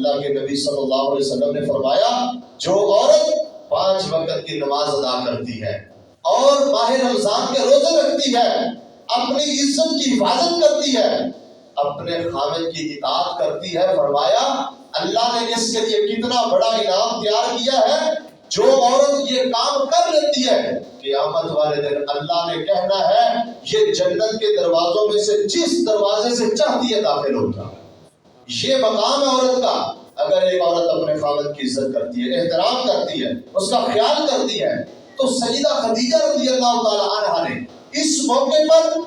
اللہ کے نبی صلی اللہ علیہ وسلم نے فرمایا جو عورت 5 وقت کی نماز ادا کرتی ہے اور ماہ رمضان کے روزے رکھتی ہے، اپنی عزت کی حفاظت کرتی ہے، اپنے خاوند کی اطاعت کرتی ہے، فرمایا اللہ نے اس کے لیے کتنا بڑا انعام تیار کیا ہے۔ جو عورت یہ کام کر لیتی ہے قیامت والے دن اللہ نے کہنا ہے یہ جنت کے دروازوں میں سے جس دروازے سے چاہتی ہے داخل ہوتا ہے۔ یہ مقام ہے عورت کا۔ اگر ایک عورت اپنے خاوند کی عزت کرتی ہے، احترام کرتی ہے، اس کا خیال کرتی ہے، تو سیدہ خدیجہ رضی اللہ تعالی عنہا نے اس موقع پر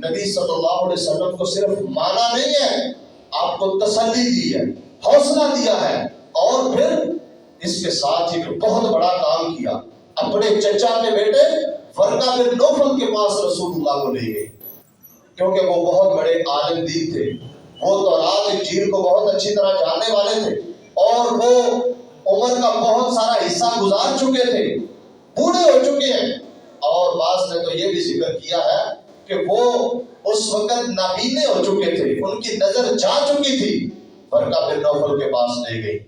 نبی صلی اللہ علیہ وسلم کو صرف مانا نہیں ہے، آپ کو تسلی دی ہے، حوصلہ دیا ہے، اور پھر اس کے ساتھ ہی بہت بڑا کام کیا۔ اپنے چچا کے بیٹے ورقہ بن نوفل کے پاس رسول اللہ کو لے گئے، کیونکہ وہ بہت بڑے عالم دین تھے، وہ تورات انجیل کو بہت اچھی طرح جاننے والے تھے، اور وہ عمر کا بہت سارا حصہ گزار چکے تھے، بوڑھے ہو چکے ہیں، اور بعض نے تو یہ بھی ذکر کیا ہے کہ وہ اس وقت نابینے ہو چکے تھے، ان کی نظر جا چکی تھی۔ ورقہ بن نوفل کے پاس لے گئی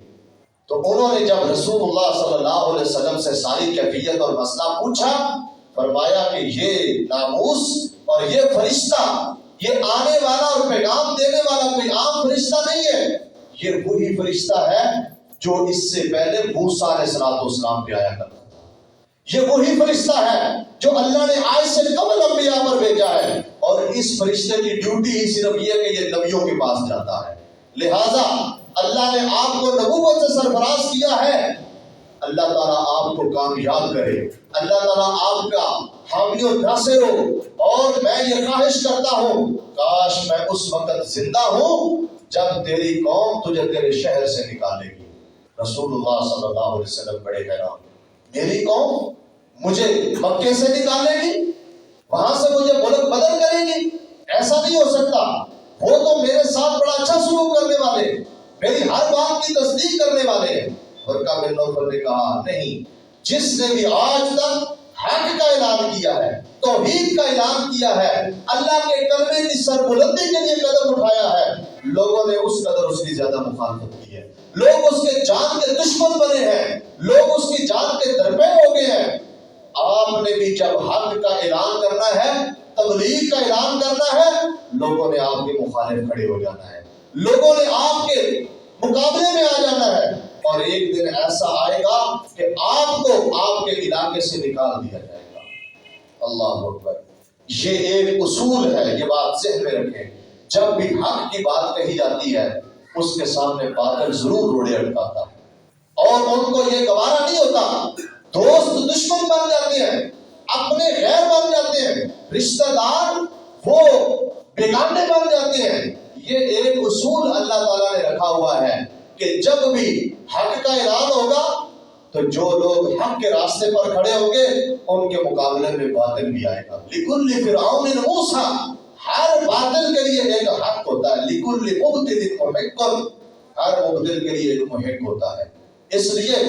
تو انہوں نے جب رسول اللہ صلی اللہ علیہ وسلم سے ساری کیفیت اور مسئلہ پوچھا، فرمایا کہ یہ ناموس اور یہ فرشتہ، یہ آنے والا اور پیغام دینے والا کوئی عام فرشتہ نہیں ہے، یہ وہی فرشتہ ہے جو اس سے پہلے موسیٰ علیہ السلام پہ آیا کرتا تھا، یہ وہی فرشتہ ہے جو اللہ نے آج سے قبل انبیاء پر بھیجا ہے، اور اس فرشتے کی ڈیوٹی ہی صرف یہ ہے کہ یہ نبیوں کے پاس جاتا ہے۔ لہٰذا اللہ نے آپ کو نبوت سے سرفراز کیا ہے۔ اللہ تعالیٰ آپ کو کامیاب کرے، اللہ تعالیٰ آپ کا حامی و ناصر ہو، اور میں یہ خواہش کرتا ہوں کاش میں اس وقت زندہ ہوں جب تیری قوم تجھے تیرے شہر سے نکالے گی۔ رسول اللہ صلی اللہ علیہ وسلم بڑے حیران، میری قوم مجھے مکے سے نکالے گی، وہاں سے مجھے ملک بدل کرے گی؟ ایسا نہیں ہو سکتا، وہ تو میرے ساتھ بڑا اچھا سلوک کرنے والے، میری ہر بات کی تصدیق کرنے والے ہیں۔ ورقہ بن نوفل نے کہا نہیں، جس نے بھی آج تک حق کا اعلان کیا ہے، توحید کا اعلان کیا ہے، اللہ کے کلمے کی سربلندی کے لیے قدم اٹھایا ہے، لوگوں نے اس قدر اس کی زیادہ مخالفت کی ہے، لوگ اس کے جان کے دشمن بنے ہیں، لوگ اس کی جان کے درپے ہو گئے ہیں۔ آپ نے بھی جب حق کا اعلان کرنا ہے، تبلیغ کا اعلان کرنا ہے، لوگوں نے آپ کے مخالف کھڑے ہو جانا ہے، لوگوں نے آپ کے مقابلے میں آ جانا ہے، اور ایک دن ایسا آئے گا کہ آپ کو آپ کے علاقے سے نکال دیا جائے گا۔ اللہ اکبر، یہ ایک اصول ہے، یہ بات ذہن میں رکھیں، جب بھی حق کی بات کہی جاتی ہے اس کے سامنے باطل ضرور روڑے اٹکاتا ہے، اور ان کو یہ گوارا نہیں ہوتا، دوست دشمن بن جاتے ہیں، اپنے غیر بن جاتے ہیں، رشتہ دار وہ بیگانے بن جاتے ہیں۔ یہ ایک اصول اللہ تعالیٰ نے رکھا ہوا ہے کہ جب بھی حق کا اعلان ہوگا تو جو لوگ حق کے راستے پر کھڑے ہوں گے ان کے مقابلے میں باطل بھی آئے گا۔ لِكُلِّ فِرْعَوْنٍ مُوسَىٰ، ہر باطل کے لیے ایک حق ہوتا ہے۔ لِكُلِّ مُبْطِلٍ مُحِقٌّ، ہر مبطل کے لیے ایک محق ہوتا ہے۔ اس لیے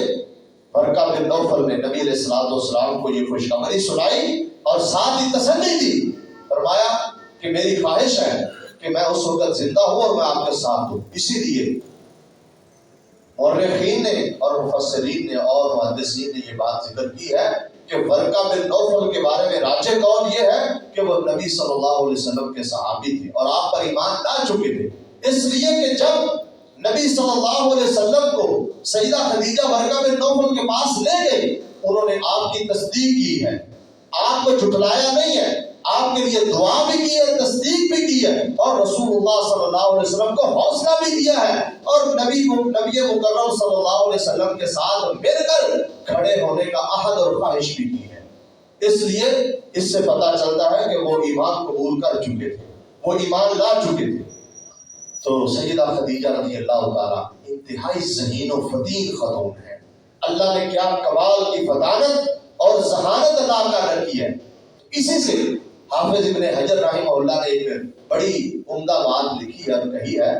ورقہ بن نوفل نے نبی علیہ السلام کو یہ خوشخبری سنائی اور ساتھ ہی تسلی دی، فرمایا کہ میری خواہش ہے کہ میں اس وقت زندہ ہوں اور میں آپ کے ساتھ ہوں۔ اسی لیے مورخین نے اور مفسرین نے اور محدثین نے یہ بات ذکر کی ہے کہ ورقہ بن نوفل کے بارے میں راجح قول یہ ہے کہ وہ نبی صلی اللہ علیہ وسلم کے صحابی تھے اور آپ پر ایمان لا چکے تھے، اس لیے کہ جب نبی صلی اللہ علیہ وسلم کو سیدہ خدیجہ ورقہ بن نوفل کے پاس لے گئے، انہوں نے آپ کی تصدیق کی ہے، آپ کو جھٹلایا نہیں ہے، آپ کے لیے دعا بھی کی ہے، تصدیق بھی کی ہے، اور رسول اللہ صلی اللہ علیہ وسلم کو حوصلہ بھی دیا ہے، اور نبی مکرم صلی اللہ علیہ وسلم کے ساتھ مل کر کھڑے ہونے کا عہد اور خواہش بھی کی ہے۔ اس لیے اس سے پتہ چلتا ہے کہ وہ ایمان قبول کر چکے تھے، وہ ایمان لا چکے تھے۔ تو سیدہ خدیجہ رضی اللہ تعالیٰ انتہائی ذہین و فطین خاتون ہے، اللہ نے کیا کمال کی فطانت اور ذہانت عطا کر رکھی ہے۔ اسی سے حافظ ابن حجر رحمہ اللہ نے ایک بڑی عمدہ بات لکھی ہے اور کہی ہے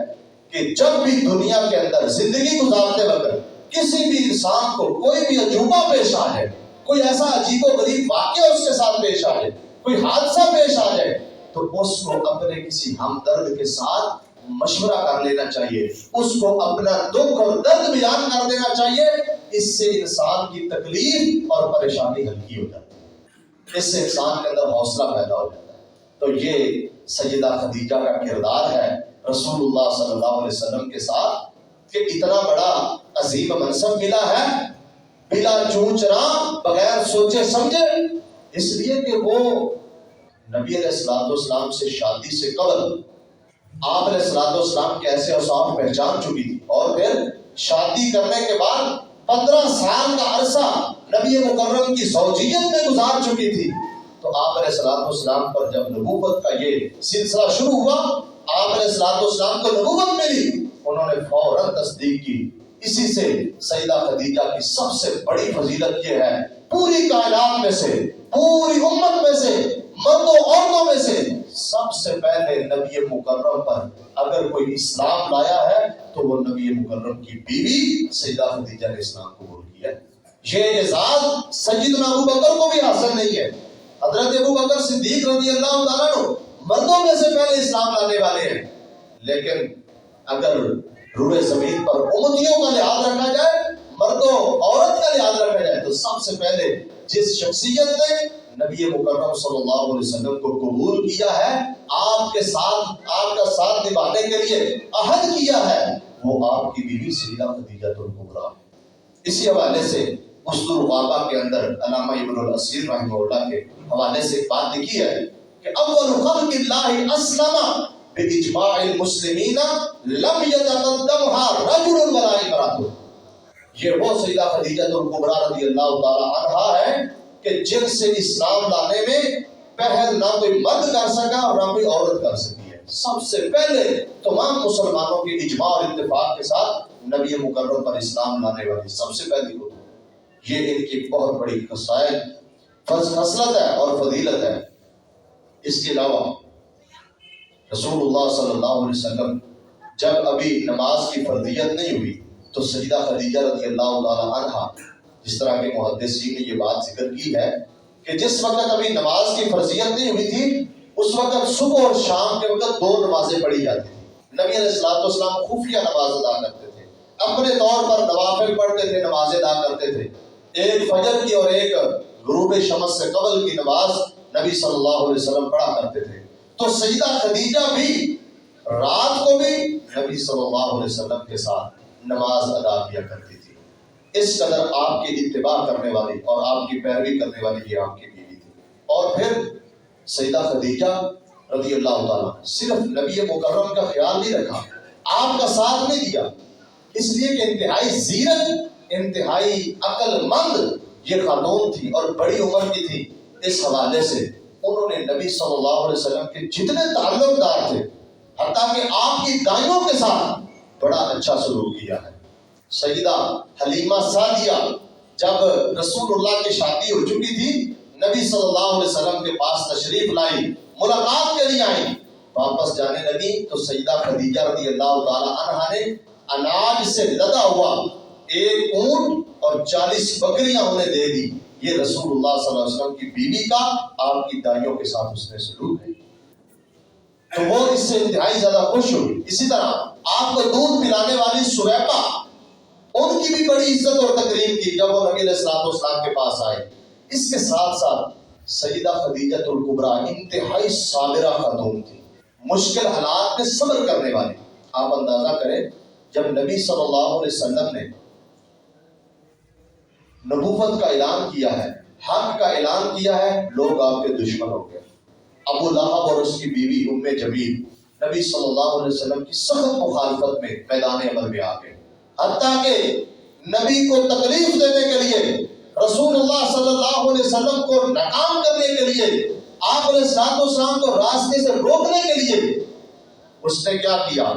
کہ جب بھی دنیا کے اندر زندگی گزارتے وقت کسی بھی انسان کو کوئی بھی عجوبہ پیش آ جائے، کوئی ایسا عجیب و غریب واقعہ اس کے ساتھ پیش آ جائے، کوئی حادثہ پیش آ جائے، تو اس کو اپنے کسی ہمدرد کے ساتھ مشورہ کر لینا چاہیے، اس کو اپنا دکھ اور درد بیان کر دینا چاہیے، اس سے انسان کی تکلیف اور پریشانی ہلکی ہو جاتی ہے، اس سے انسان کے اندر حوصلہ پیدا ہو جاتا ہے۔ تو یہ سیدہ خدیجہ کا کردار ہے رسول اللہ صلی اللہ علیہ وسلم کے ساتھ، کہ اتنا بڑا عظیم منصب ملا ہے بلا چون چرا، بغیر سوچے سمجھے، اس لیے کہ وہ نبی علیہ السلام سے شادی سے قبل آپ علیہ السلام کے ایسے اوصاف پہچان چکی تھی، اور پھر شادی کرنے کے بعد 15 سال کا عرصہ نبی مکرم کی زوجیت میں گزار چکی تھی۔ تو آپ علیہ السلام پر جب نبوت کا یہ سلسلہ شروع ہوا، آپ علیہ السلام کو نبوت ملی، انہوں نے فوراً تصدیق کی۔ اسی سے سیدہ خدیجہ کی سب سے بڑی فضیلت یہ ہے، پوری کائنات میں سے، پوری امت میں سے، مردوں عورتوں میں سے سب سے پہلے نبی مکرم پر اگر کوئی اسلام لایا ہے تو وہ نبی مکرم کی بیوی سیدہ خدیجہ نے اسلام قبول کیا۔ یہ اعزاز سیدنا ابو بکر کو بھی حاصل نہیں ہے۔ حضرت ابو بکر صدیق رضی اللہ تعالیٰ عنہ مردوں میں سے پہلے اسلام لانے والے ہیں، لیکن اگر روئے زمین پر امتیوں کا لحاظ رکھا جائے، مردوں عورت کا لحاظ رکھا جائے، تو سب سے پہلے جس شخصیت نے نبی مکرم صلی اللہ علیہ وسلم کو قبول کیا ہے، آپ کے ساتھ، آپ کا ساتھ نبھانے کے لیے عہد کیا ہے، وہ آپ کی بیوی سیدہ خدیجہ الکبریٰ ہے۔ اسی حوالے سے اسطور الغابہ کے اندر علامہ ابن الاسیر رحمہ اللہ کے حوالے سے ایک بات لکھی ہے کہ اول خلق اللہ اسلم باجماع المسلمین لم یتقدمها رجل ولا امرأة۔ یہ وہ سیدہ خدیجہ الکبریٰ رضی اللہ تعالی عنہا ہے کہ جن سے اسلام لانے میں پہل نہ کوئی مرد کر سکا اور نہ کوئی عورت کر سکی ہے۔ سب سے پہلے تمام مسلمانوں کے اجماع اور اتفاق کے ساتھ نبی مکرم پر اسلام لانے والی سب سے پہلی ہوتی ہے۔ یہ ان کی بہت بڑی خصلت ہے اور فضیلت ہے۔ اس کے علاوہ رسول اللہ صلی اللہ علیہ وسلم جب ابھی نماز کی فرضیت نہیں ہوئی تو سیدہ خدیجہ رضی اللہ تعالی عنہا، جس طرح کے محدثین نے یہ بات ذکر کی ہے کہ جس وقت ابھی نماز کی فرضیت نہیں ہوئی تھی، اس وقت صبح اور شام کے وقت 2 نمازیں پڑھی جاتی تھی۔ نبی علیہ السلام خفیہ نماز ادا کرتے تھے، اپنے طور پر نوافل پڑھتے تھے، نمازیں ادا کرتے تھے۔ ایک فجر کی اور ایک غروب شمس سے قبل کی نماز نبی صلی اللہ علیہ وسلم پڑھا کرتے تھے۔ تو سیدہ خدیجہ بھی رات کو بھی نبی صلی اللہ علیہ وسلم کے ساتھ نماز ادا کیا کرتی تھی۔ اس قدر آپ کی اتباع کرنے والی اور آپ کی پیروی کرنے والی یہ آپ کی بیوی تھی۔ اور پھر سیدہ خدیجہ رضی اللہ تعالیٰ صرف نبی مکرم کا خیال نہیں رکھا، آپ کا ساتھ نہیں دیا، اس لیے کہ انتہائی زیرک، انتہائی عقل مند یہ خاتون تھی اور بڑی عمر کی تھی۔ اس حوالے سے انہوں نے نبی صلی اللہ علیہ وسلم کے جتنے تعلق دار تھے، حتیٰ کہ آپ کی دائیوں کے ساتھ بڑا اچھا سلوک کیا ہے۔ سیدہ حلیمہ سعدیہ جب رسول اللہ کی شادی ہو چکی تھی، نبی صلی اللہ علیہ وسلم کے پاس تشریف لائی، ملاقات کے لیے آئی، واپس جانے لگی تو سیدہ خدیجہ رضی اللہ تعالی عنہا نے اناج سے لدا ہوا 1 اونٹ اور 40 بکریاں انہیں دے دی۔ یہ رسول اللہ صلی اللہ علیہ وسلم کی بیوی کا آپ کی دائیوں کے ساتھ اس نے سلوک ہے، تو وہ اس سے انتہائی زیادہ خوش ہوئی۔ اسی طرح آپ کو دودھ پلانے والی سویبہ، ان کی بھی بڑی عزت اور تکریم کی جب وہ نبی علیہ السلام کے پاس آئے۔ اس کے ساتھ ساتھ سیدہ خدیجہ الکبریٰ انتہائی صابرہ خاتون تھی، مشکل حالات میں صبر کرنے والی۔ آپ اندازہ کریں، جب نبی صلی اللہ علیہ وسلم نے نبوت کا اعلان کیا ہے، حق کا اعلان کیا ہے، لوگ آپ کے دشمن ہو گئے۔ ابو لہب اور اس کی بیوی ام جمیل نبی صلی اللہ علیہ وسلم کی سخت مخالفت میں میدان عمل میں آ گئے، حتیٰ کہ نبی کو تکلیف دینے کے لیے، رسول اللہ صلی اللہ علیہ وسلم کو ناکام کرنے کے لیے، آپ علیہ السلام کو راستے سے روکنے کے لیے اس نے کیا کیا؟